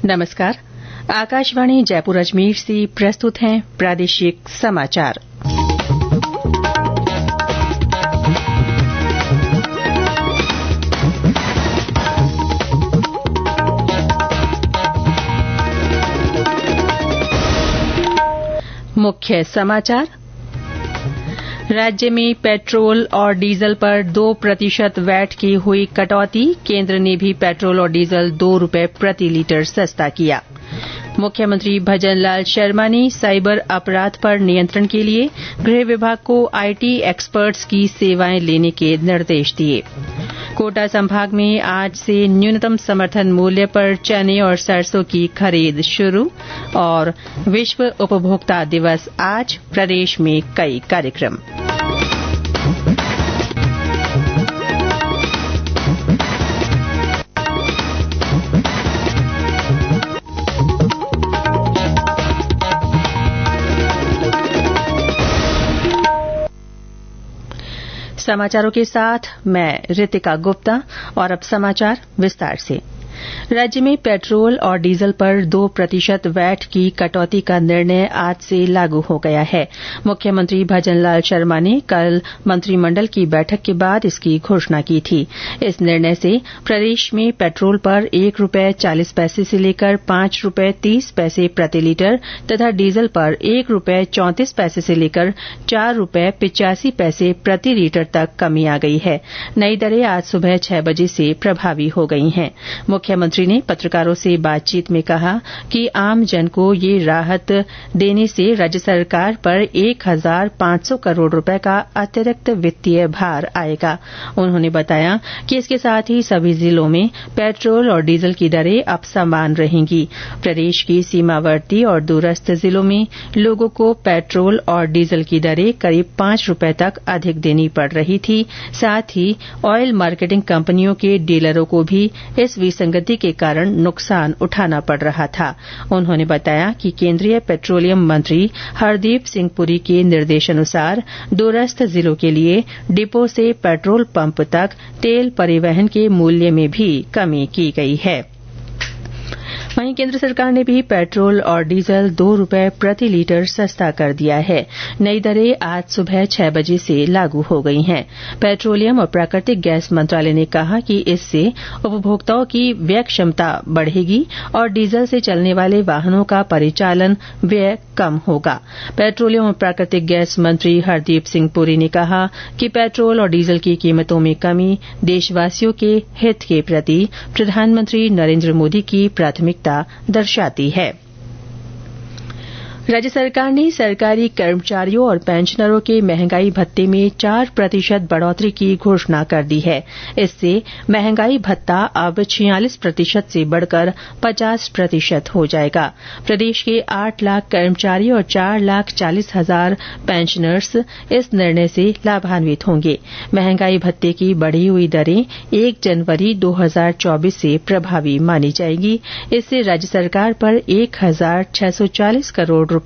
नमस्कार। आकाशवाणी जयपुर अजमेर से प्रस्तुत हैं प्रादेशिक समाचार। मुख्य समाचार। राज्य में पेट्रोल और डीजल पर 2% वैट की हुई कटौती। केंद्र ने भी पेट्रोल और डीजल ₹2 प्रति लीटर सस्ता किया। मुख्यमंत्री भजनलाल शर्मा ने साइबर अपराध पर नियंत्रण के लिए गृह विभाग को आईटी एक्सपर्ट्स की सेवाएं लेने के निर्देश दिए। कोटा संभाग में आज से न्यूनतम समर्थन मूल्य पर चने और सरसों की खरीद शुरू। और विश्व उपभोक्ता दिवस आज, प्रदेश में कई कार्यक्रम। समाचारों के साथ मैं रितिका गुप्ता। और अब समाचार विस्तार से। राज्य में पेट्रोल और डीजल पर 2% वैट की कटौती का निर्णय आज से लागू हो गया है। मुख्यमंत्री भजनलाल शर्मा ने कल मंत्रिमंडल की बैठक के बाद इसकी घोषणा की थी। इस निर्णय से प्रदेश में पेट्रोल पर ₹1.40 से लेकर ₹5.30 प्रति लीटर तथा डीजल पर ₹1.34 से लेकर ₹4.85 प्रति लीटर तक कमी आ गई है। नई दरें आज सुबह 6 बजे से प्रभावी हो गई हैं। मुख्यमंत्री ने पत्रकारों से बातचीत में कहा कि आम जन को ये राहत देने से राज्य सरकार पर 1,500 करोड़ रुपए का अतिरिक्त वित्तीय भार आएगा। उन्होंने बताया कि इसके साथ ही सभी जिलों में पेट्रोल और डीजल की दरें अब समान रहेंगी। प्रदेश की सीमावर्ती और दूरस्थ जिलों में लोगों को पेट्रोल और डीजल की दरें करीब ₹5 तक अधिक देनी पड़ रही थी। साथ ही ऑयल मार्केटिंग कंपनियों के डीलरों को भी इस विसंगति के कारण नुकसान उठाना पड़ रहा था। उन्होंने बताया कि केंद्रीय पेट्रोलियम मंत्री हरदीप सिंह पुरी के निर्देशानुसार दूरस्थ जिलों के लिए डिपो से पेट्रोल पंप तक तेल परिवहन के मूल्य में भी कमी की गई है। वहीं केंद्र सरकार ने भी पेट्रोल और डीजल ₹2 प्रति लीटर सस्ता कर दिया है। नई दरें आज सुबह 6 बजे से लागू हो गई हैं। पेट्रोलियम और प्राकृतिक गैस मंत्रालय ने कहा कि इससे उपभोक्ताओं की व्यय क्षमता बढ़ेगी और डीजल से चलने वाले वाहनों का परिचालन व्यय कम होगा। पेट्रोलियम और प्राकृतिक गैस मंत्री हरदीप सिंह पुरी ने कहा कि पेट्रोल और डीजल की कीमतों में कमी देशवासियों के हित के प्रति प्रधानमंत्री नरेंद्र मोदी की प्राथमिकता दर्शाती है। राज्य सरकार ने सरकारी कर्मचारियों और पेंशनरों के महंगाई भत्ते में 4% बढ़ोतरी की घोषणा कर दी है। इससे महंगाई भत्ता अब 46% से बढ़कर 50% हो जाएगा। प्रदेश के 8 लाख कर्मचारी और 4,40,000 पेंशनर्स इस निर्णय से लाभान्वित होंगे। महंगाई भत्ते की बढ़ी हुई दरें 1 जनवरी 2024 से प्रभावी मानी जाएगी। इससे राज्य सरकार पर 1,640 करोड़ रुपए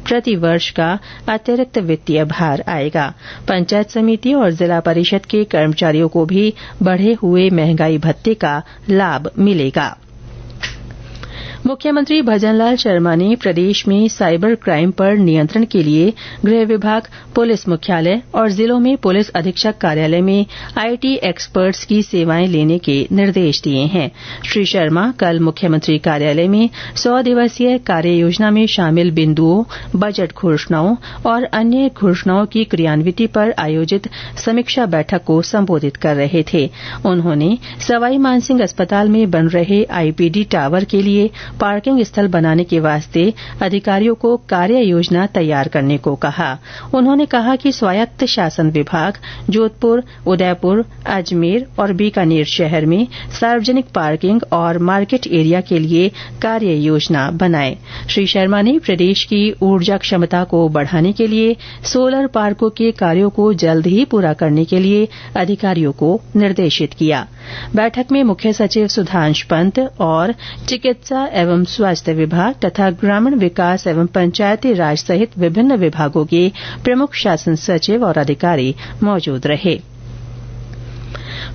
प्रति वर्ष का अतिरिक्त वित्तीय भार आएगा। पंचायत समिति और जिला परिषद के कर्मचारियों को भी बढ़े हुए महंगाई भत्ते का लाभ मिलेगा। मुख्यमंत्री भजनलाल शर्मा ने प्रदेश में साइबर क्राइम पर नियंत्रण के लिए गृह विभाग, पुलिस मुख्यालय और जिलों में पुलिस अधीक्षक कार्यालय में आईटी एक्सपर्ट्स की सेवाएं लेने के निर्देश दिए हैं। श्री शर्मा कल मुख्यमंत्री कार्यालय में 100 दिवसीय कार्य योजना में शामिल बिंदुओं, बजट घोषणाओं और अन्य घोषणाओं की क्रियान्विति पर आयोजित समीक्षा बैठक को संबोधित कर रहे थे। उन्होंने सवाई मानसिंह अस्पताल में बन रहे आईपीडी टावर के लिए पार्किंग स्थल बनाने के वास्ते अधिकारियों को कार्य योजना तैयार करने को कहा। उन्होंने कहा कि स्वायत्त शासन विभाग जोधपुर, उदयपुर, अजमेर और बीकानेर शहर में सार्वजनिक पार्किंग और मार्केट एरिया के लिए कार्य योजना बनाए। श्री शर्मा ने प्रदेश की ऊर्जा क्षमता को बढ़ाने के लिए सोलर पार्कों के कार्यों को जल्द ही पूरा करने के लिए अधिकारियों को निर्देशित किया। बैठक में मुख्य सचिव सुधांश पंत और चिकित्सा एवं स्वास्थ्य विभाग तथा ग्रामीण विकास एवं पंचायती राज सहित विभिन्न विभागों के प्रमुख शासन सचिव और अधिकारी मौजूद रहे।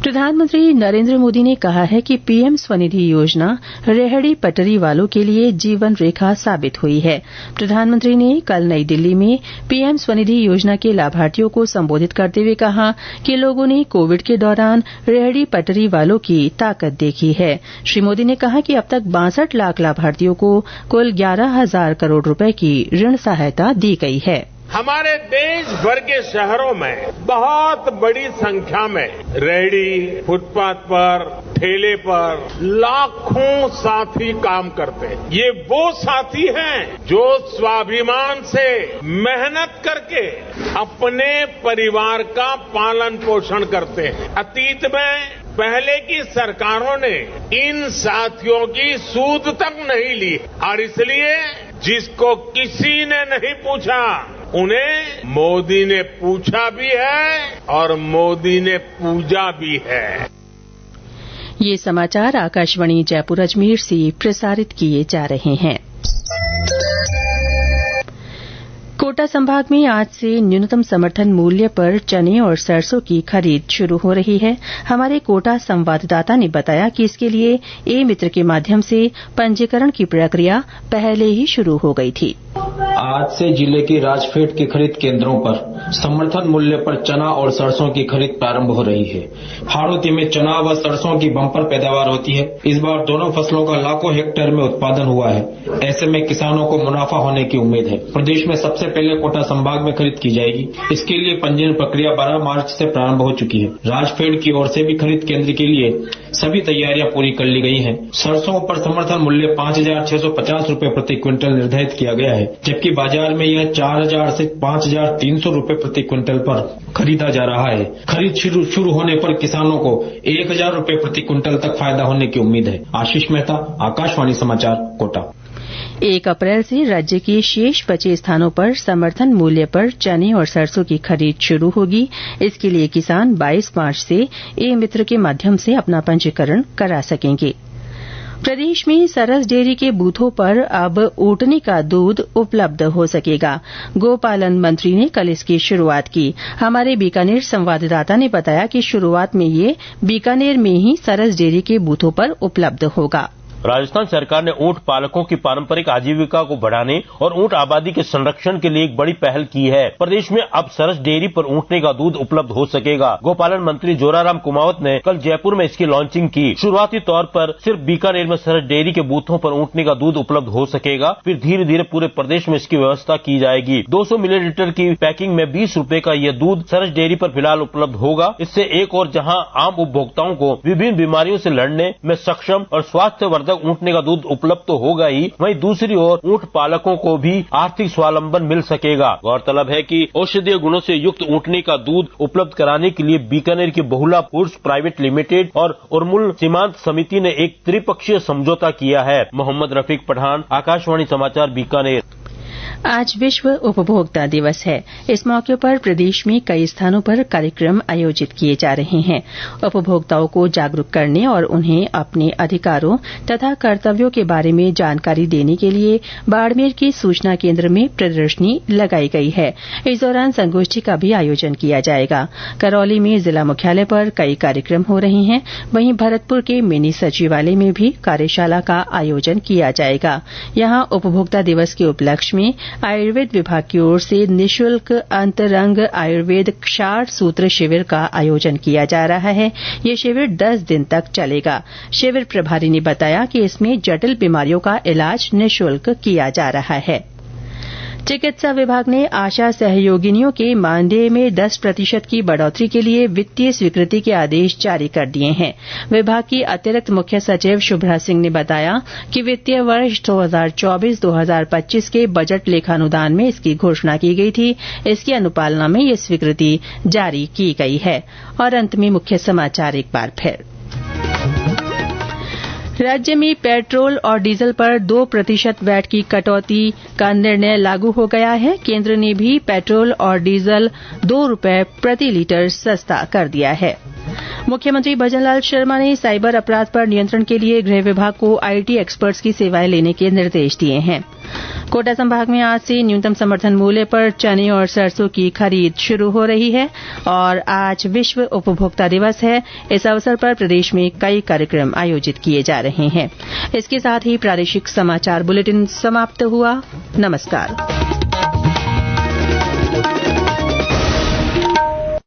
प्रधानमंत्री नरेंद्र मोदी ने कहा है कि पीएम स्वनिधि योजना रेहड़ी पटरी वालों के लिए जीवन रेखा साबित हुई है। प्रधानमंत्री ने कल नई दिल्ली में पीएम स्वनिधि योजना के लाभार्थियों को संबोधित करते हुए कहा कि लोगों ने कोविड के दौरान रेहड़ी पटरी वालों की ताकत देखी है। श्री मोदी ने कहा कि अब तक 62 लाख लाभार्थियों को कुल 11,000 करोड़ रुपए की ऋण सहायता दी गई है। हमारे देश भर के शहरों में बहुत बड़ी संख्या में रेहड़ी, फुटपाथ पर, ठेले पर लाखों साथी काम करते हैं। ये वो साथी हैं जो स्वाभिमान से मेहनत करके अपने परिवार का पालन पोषण करते हैं। अतीत में पहले की सरकारों ने इन साथियों की सूद तक नहीं ली और इसलिए जिसको किसी ने नहीं पूछा उन्हें मोदी ने पूछा भी है और मोदी ने पूजा भी है। ये समाचार आकाशवाणी जयपुर अजमेर से प्रसारित किए जा रहे हैं। कोटा संभाग में आज से न्यूनतम समर्थन मूल्य पर चने और सरसों की खरीद शुरू हो रही है। हमारे कोटा संवाददाता ने बताया कि इसके लिए ई मित्र के माध्यम से पंजीकरण की प्रक्रिया पहले ही शुरू हो गई थी। आज से जिले के राजफेड के खरीद केंद्रों पर समर्थन मूल्य पर चना और सरसों की खरीद प्रारंभ हो रही है। हाड़ौती में चना व सरसों की बम्पर पैदावार होती है। इस बार दोनों फसलों का लाखों हेक्टेयर में उत्पादन हुआ है। ऐसे में किसानों को मुनाफा होने की उम्मीद है। प्रदेश में सबसे पहले कोटा संभाग में खरीद की जाएगी। इसके लिए पंजीयन प्रक्रिया 12 मार्च से प्रारंभ हो चुकी है। राजफेड की ओर से भी खरीद केंद्र के लिए सभी तैयारियां पूरी कर ली गई हैं। सरसों पर समर्थन मूल्य 5,650 रूपये प्रति क्विंटल निर्धारित किया गया है, जबकि बाजार में यह 4,000 से 5,300 रूपये प्रति क्विंटल पर खरीदा जा रहा है। खरीद शुरू होने पर किसानों को 1,000 रूपये प्रति क्विंटल तक फायदा होने की उम्मीद है। आशीष मेहता, आकाशवाणी समाचार, कोटा। 1 अप्रैल से राज्य के शेष बचे स्थानों पर समर्थन मूल्य पर चने और सरसों की खरीद शुरू होगी। इसके लिए किसान 22 मार्च से ई मित्र के माध्यम से अपना पंजीकरण करा सकेंगे। प्रदेश में सरस डेयरी के बूथों पर अब ऊँटनी का दूध उपलब्ध हो सकेगा। गोपालन मंत्री ने कल इसकी शुरूआत की। हमारे बीकानेर संवाददाता ने बताया कि शुरूआत में ये बीकानेर में ही सरस डेयरी के बूथों पर उपलब्ध होगा। राजस्थान सरकार ने ऊंट पालकों की पारंपरिक आजीविका को बढ़ाने और ऊंट आबादी के संरक्षण के लिए एक बड़ी पहल की है। प्रदेश में अब सरस डेयरी पर ऊँटने का दूध उपलब्ध हो सकेगा। गोपालन मंत्री जोराराम कुमावत ने कल जयपुर में इसकी लॉन्चिंग की। शुरुआती तौर पर सिर्फ बीकानेर में सरस डेयरी के बूथों पर ऊँटने का दूध उपलब्ध हो सकेगा। फिर धीरे धीरे पूरे प्रदेश में इसकी व्यवस्था की जाएगी। 200 मिलीलीटर की पैकिंग में 20 रूपये का यह दूध सरस डेयरी पर फिलहाल उपलब्ध होगा। इससे एक और जहां आम उपभोक्ताओं को विभिन्न बीमारियों से लड़ने में सक्षम और स्वास्थ्यवर्धक ऊँटने का दूध उपलब्ध तो होगा ही, वहीं दूसरी ओर ऊँट पालकों को भी आर्थिक स्वावलंबन मिल सकेगा। गौरतलब है कि औषधीय गुणों से युक्त ऊँटने का दूध उपलब्ध कराने के लिए बीकानेर की बहुला फूड्स प्राइवेट लिमिटेड और उर्मुल सीमांत समिति ने एक त्रिपक्षीय समझौता किया है। मोहम्मद रफीक पठान, आकाशवाणी समाचार, बीकानेर। आज विश्व उपभोक्ता दिवस है। इस मौके पर प्रदेश में कई स्थानों पर कार्यक्रम आयोजित किए जा रहे हैं। उपभोक्ताओं को जागरूक करने और उन्हें अपने अधिकारों तथा कर्तव्यों के बारे में जानकारी देने के लिए बाड़मेर के सूचना केंद्र में प्रदर्शनी लगाई गई है। इस दौरान संगोष्ठी का भी आयोजन किया जाएगा। करौली में जिला मुख्यालय पर कई कार्यक्रम हो रहे हैं। वहीं भरतपुर के मिनी सचिवालय में भी कार्यशाला का आयोजन किया जाएगा। यहां उपभोक्ता दिवस के उपलक्ष्य में आयुर्वेद विभाग की ओर से निःशुल्क अंतरंग आयुर्वेद क्षार सूत्र शिविर का आयोजन किया जा रहा है। ये शिविर 10 दिन तक चलेगा। शिविर प्रभारी ने बताया कि इसमें जटिल बीमारियों का इलाज निःशुल्क किया जा रहा है। चिकित्सा विभाग ने आशा सहयोगिनियों के मानदेय में 10% की बढ़ोतरी के लिए वित्तीय स्वीकृति के आदेश जारी कर दिए हैं। विभाग की अतिरिक्त मुख्य सचिव शुभ्रा सिंह ने बताया कि वित्तीय वर्ष 2024-2025 के बजट लेखानुदान में इसकी घोषणा की गई थी। इसकी अनुपालना में ये स्वीकृति जारी की गई है। और अंत में मुख्य समाचार एक बार फिर। राज्य में पेट्रोल और डीजल पर 2% वैट की कटौती का निर्णय लागू हो गया है। केंद्र ने भी पेट्रोल और डीजल 2 रुपये प्रति लीटर सस्ता कर दिया है। मुख्यमंत्री भजनलाल शर्मा ने साइबर अपराध पर नियंत्रण के लिए गृह विभाग को आईटी एक्सपर्ट्स की सेवाएं लेने के निर्देश दिए हैं। कोटा संभाग में आज से न्यूनतम समर्थन मूल्य पर चने और सरसों की खरीद शुरू हो रही है और आज विश्व उपभोक्ता दिवस है। इस अवसर पर प्रदेश में कई कार्यक्रम आयोजित किए जा रहे हैं। इसके साथ ही प्रादेशिक समाचार बुलेटिन समाप्त हुआ। नमस्कार।